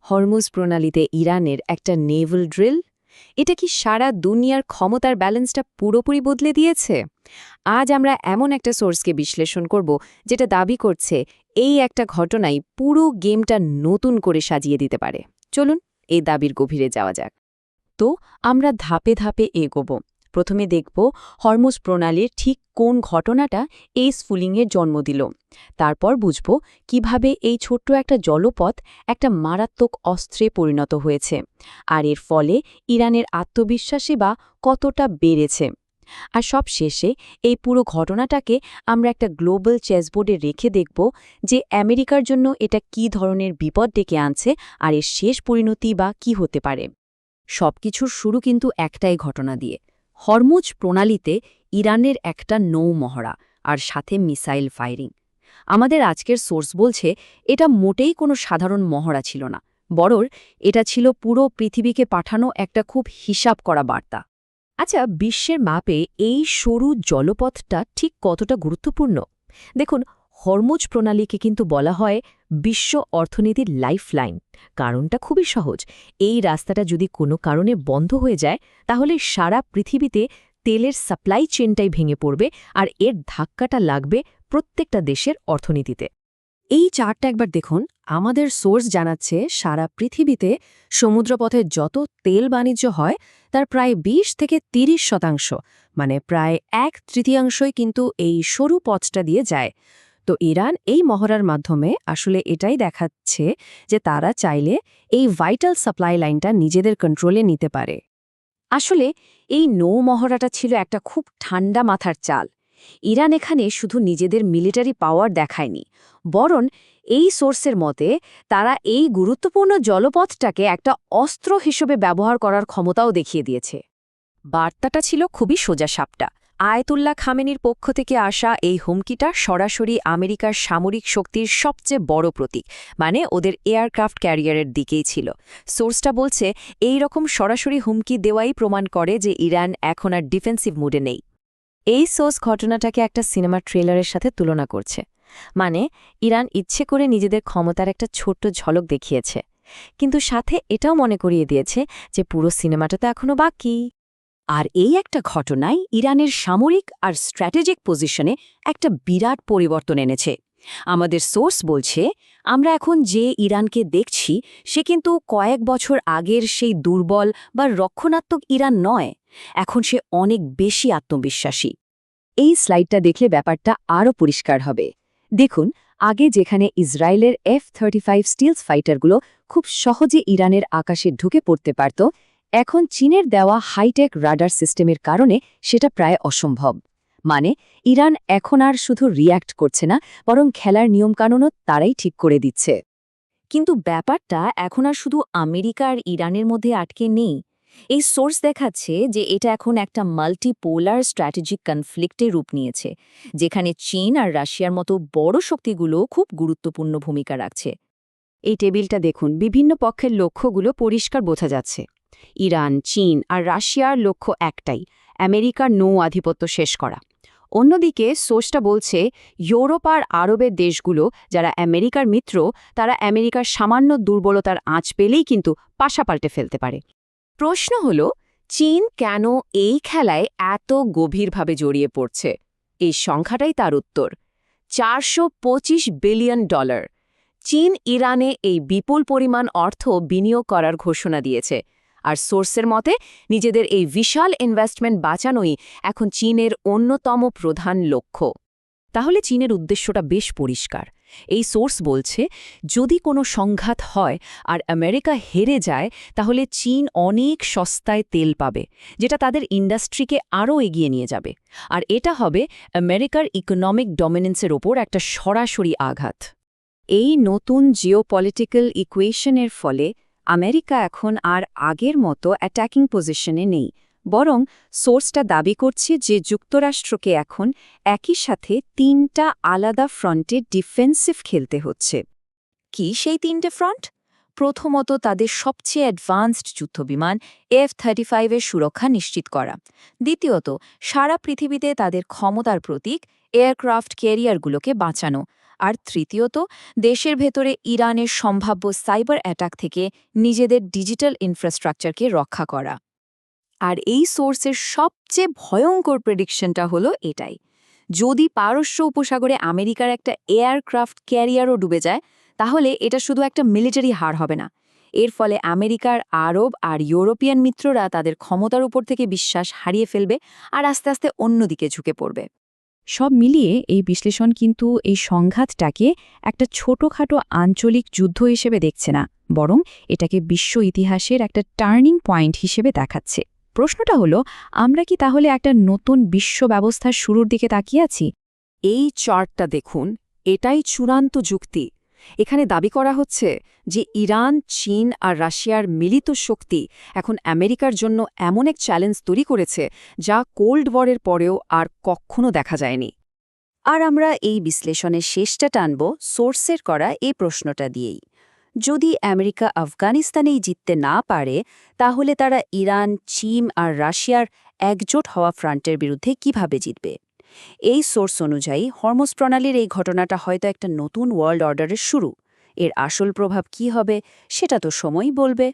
Hormuz প্রণালীতে ইরানের একটা Naval drill, এটা কি সারা দুনিয়ার ক্ষমতার ব্যালেন্সটা পুরোপুরি বদলে দিয়েছে? আজ আমরা এমন একটা সোর্সকে বিশ্লেষণ করব যেটা দাবি করছে এই একটা ঘটনাই পুরো গেমটা নতুন করে সাজিয়ে দিতে পারে। চলুন এই দাবির গভীরে যাওয়া যাক। তো আমরা ধাপে ধাপে এগোব। প্রথমে দেখব হরমুজ প্রণালীর ঠিক কোন ঘটনাটা এই স্ফুলিংয়ের জন্ম দিল। তারপর বুঝব কিভাবে এই ছোট্ট একটা জলপথ একটা মারাত্মক অস্ত্রে পরিণত হয়েছে, আর এর ফলে ইরানের আত্মবিশ্বাসী বা কতটা বেড়েছে। আর সব শেষে এই পুরো ঘটনাটাকে আমরা একটা গ্লোবাল চেসবোর্ডে রেখে দেখব যে আমেরিকার জন্য এটা কী ধরনের বিপদ ডেকে আনছে আর এর শেষ পরিণতি বা কী হতে পারে। সবকিছুর শুরু কিন্তু একটাই ঘটনা দিয়ে, হরমুজ প্রণালীতে ইরানের একটা নৌমহড়া আর সাথে মিসাইল ফায়ারিং। আমাদের আজকের সোর্স বলছে এটা মোটেই কোনো সাধারণ মহড়া ছিল না, বরং এটা ছিল পুরো পৃথিবীকে পাঠানো একটা খুব হিসাব করা বার্তা। আচ্ছা, বিশ্বের মাপে এই সরু জলপথটা ঠিক কতটা গুরুত্বপূর্ণ? দেখুন, হরমুজ প্রণালীকে কিন্তু বলা হয় বিশ্ব অর্থনীতির লাইফলাইন। কারণটা খুবই সহজ, এই রাস্তাটা যদি কোনো কারণে বন্ধ হয়ে যায় তাহলে সারা পৃথিবীতে তেলের সাপ্লাই চেনটাই ভেঙে পড়বে, আর এর ধাক্কাটা লাগবে প্রত্যেকটা দেশের অর্থনীতিতে। এই চার্টটা একবার দেখুন। আমাদের সোর্স জানাচ্ছে সারা পৃথিবীতে সমুদ্রপথে যত তেল বাণিজ্য হয় তার প্রায় 20 থেকে 30%, মানে প্রায় 1/3 কিন্তু এই সরু পথটা দিয়ে যায়। তো ইরান এই মহড়ার মাধ্যমে আসলে এটাই দেখাচ্ছে যে তারা চাইলে এই ভাইটাল সাপ্লাই লাইনটা নিজেদের কন্ট্রোলে নিতে পারে। আসলে এই নৌমহড়াটা ছিল একটা খুব ঠান্ডা মাথার চাল। ইরান এখানে শুধু নিজেদের মিলিটারি পাওয়ার দেখায়নি, বরং এই সোর্সের মতে তারা এই গুরুত্বপূর্ণ জলপথটাকে একটা অস্ত্র হিসেবে ব্যবহার করার ক্ষমতাও দেখিয়ে দিয়েছে। বার্তাটা ছিল খুবই সোজাসাপটা। আয়াতুল্লাহ খামেনির পক্ষ থেকে আসা এই হুমকিটা সরাসরি আমেরিকার সামরিক শক্তির সবচেয়ে বড় প্রতীক, মানে ওদের এয়ারক্রাফট ক্যারিয়ারের দিকেই ছিল। সোর্সটা বলছে এই রকম সরাসরি হুমকি দেওয়াই প্রমাণ করে যে ইরান এখন আর ডিফেন্সিভ মুডে নেই। এই সোর্স ঘটনাটাকে একটা সিনেমার ট্রেলারের সাথে তুলনা করছে, মানে ইরান ইচ্ছে করে নিজেদের ক্ষমতার একটা ছোট্ট ঝলক দেখিয়েছে, কিন্তু সাথে এটাও মনে করিয়ে দিয়েছে যে পুরো সিনেমাটা তো এখনও বাকি। আর এই একটা ঘটনায় ইরানের সামরিক আর স্ট্র্যাটেজিক পজিশনে একটা বিরাট পরিবর্তন এনেছে। আমাদের সোর্স বলছে আমরা এখন যে ইরানকে দেখছি সে কিন্তু কয়েক বছর আগের সেই দুর্বল বা রক্ষণাত্মক ইরান নয়, এখন সে অনেক বেশি আত্মবিশ্বাসী। এই স্লাইডটা দেখলে ব্যাপারটা আরও পরিষ্কার হবে। দেখুন, আগে যেখানে ইসরায়েলের F-35 স্টিলস ফাইটারগুলো খুব সহজে ইরানের আকাশে ঢুকে পড়তে পারত, এখন চীনের দেওয়া হাইটেক রাডার সিস্টেমের কারণে সেটা প্রায় অসম্ভব। মানে ইরান এখন আর শুধু রিয়্যাক্ট করছে না, বরং খেলার নিয়মকানুনও তারাই ঠিক করে দিচ্ছে। কিন্তু ব্যাপারটা এখন আর শুধু আমেরিকা আর ইরানের মধ্যে আটকে নেই। এই সোর্স দেখাচ্ছে যে এটা এখন একটা মাল্টিপোলার স্ট্র্যাটেজিক কনফ্লিক্টে রূপ নিয়েছে, যেখানে চীন আর রাশিয়ার মতো বড় শক্তিগুলো খুব গুরুত্বপূর্ণ ভূমিকা রাখছে। এই টেবিলটা দেখুন, বিভিন্ন পক্ষের লক্ষ্যগুলো পরিষ্কার বোঝা যাচ্ছে। ইরান, চীন আর রাশিয়ার লক্ষ্য একটাই, আমেরিকার নৌ আধিপত্য শেষ করা। অন্যদিকে সোর্সটা বলছে ইউরোপ আর আরবের দেশগুলো যারা আমেরিকার মিত্র, তারা আমেরিকার সামান্য দুর্বলতার আঁচ পেলেই কিন্তু পাশা পাল্টে ফেলতে পারে। প্রশ্ন হল, চীন কেন এই খেলায় এত গভীরভাবে জড়িয়ে পড়ছে? এই সংখ্যাটাই তার উত্তর, $425 বিলিয়ন। চীন ইরানে এই বিপুল পরিমাণ অর্থ বিনিয়োগ করার ঘোষণা দিয়েছে, আর সোর্সের মতে নিজেদের এই বিশাল ইনভেস্টমেন্ট বাঁচানোই এখন চীনের অন্যতম প্রধান লক্ষ্য। তাহলে চীনের উদ্দেশ্যটা বেশ পরিষ্কার। এই সোর্স বলছে যদি কোনো সংঘাত হয় আর আমেরিকা হেরে যায় তাহলে চীন অনেক সস্তায় তেল পাবে, যেটা তাদের ইন্ডাস্ট্রিকে আরও এগিয়ে নিয়ে যাবে, আর এটা হবে আমেরিকার ইকোনমিক ডমিনেন্সের ওপর একটা সরাসরি আঘাত। এই নতুন জিওপলিটিক্যাল ইকুয়েশনের ফলে আমেরিকা এখন আর আগের মতো অ্যাটাকিং পজিশনে নেই, বরং সোর্সটা দাবি করছে যে যুক্তরাষ্ট্রকে এখন একই সাথে 3টা আলাদা ফ্রন্টে ডিফেন্সিভ খেলতে হচ্ছে। কি সেই 3টে ফ্রন্ট? প্রথমত, তাদের সবচেয়ে অ্যাডভান্সড যুদ্ধবিমান F-35 এর সুরক্ষা নিশ্চিত করা। দ্বিতীয়ত, সারা পৃথিবীতে তাদের ক্ষমতার প্রতীক এয়ারক্রাফট ক্যারিয়ারগুলোকে বাঁচানো। আর তৃতীয়ত, দেশের ভেতরে ইরানের সম্ভাব্য সাইবার অ্যাটাক থেকে নিজেদের ডিজিটাল ইনফ্রাস্ট্রাকচারকে রক্ষা করা। আর এই সোর্সের সবচেয়ে ভয়ঙ্কর প্রেডিকশনটা হলো এটাই: যদি পারস্য উপসাগরে আমেরিকার একটা এয়ারক্রাফট ক্যারিয়ারও ডুবে যায়, তাহলে এটা শুধু একটা মিলিটারি হার হবে না। এর ফলে আমেরিকার আরব আর ইউরোপিয়ান মিত্ররা তাদের ক্ষমতার উপর থেকে বিশ্বাস হারিয়ে ফেলবে আর আস্তে আস্তে অন্যদিকে ঝুঁকে পড়বে। সব মিলিয়ে এই বিশ্লেষণ কিন্তু এই সংঘাতটাকে একটা ছোটখাটো আঞ্চলিক যুদ্ধ হিসেবে দেখছে না, বরং এটাকে বিশ্ব ইতিহাসের একটা টার্নিং পয়েন্ট হিসেবে দেখাচ্ছে। প্রশ্নটা হলো, আমরা কি তাহলে একটা নতুন বিশ্ব ব্যবস্থার শুরুর দিকে তাকিয়ে আছি? এই চার্টটা দেখুন, এটাই চূড়ান্ত যুক্তি। এখানে দাবি করা হচ্ছে যে ইরান, চীন আর রাশিয়ার মিলিত শক্তি এখন আমেরিকার জন্য এমন এক চ্যালেঞ্জ তৈরি করেছে যা কোল্ড ওয়ারের পরেও আর কখনো দেখা যায়নি। আর আমরা এই বিশ্লেষণের শেষটা টানব সোর্সের করা এই প্রশ্নটা দিয়েই: যদি আমেরিকা আফগানিস্তানেই জিততে না পারে, তাহলে তারা ইরান, চীন আর রাশিয়ার একজোট হওয়া ফ্রন্টের বিরুদ্ধে কিভাবে জিতবে? এই সোর্স অনুযায়ী হরমুজ প্রণালীর এই ঘটনাটা হয়তো একটা নতুন ওয়ার্ল্ড অর্ডারের শুরু। এর আসল প্রভাব কী হবে সেটা তো সময়ই বলবে।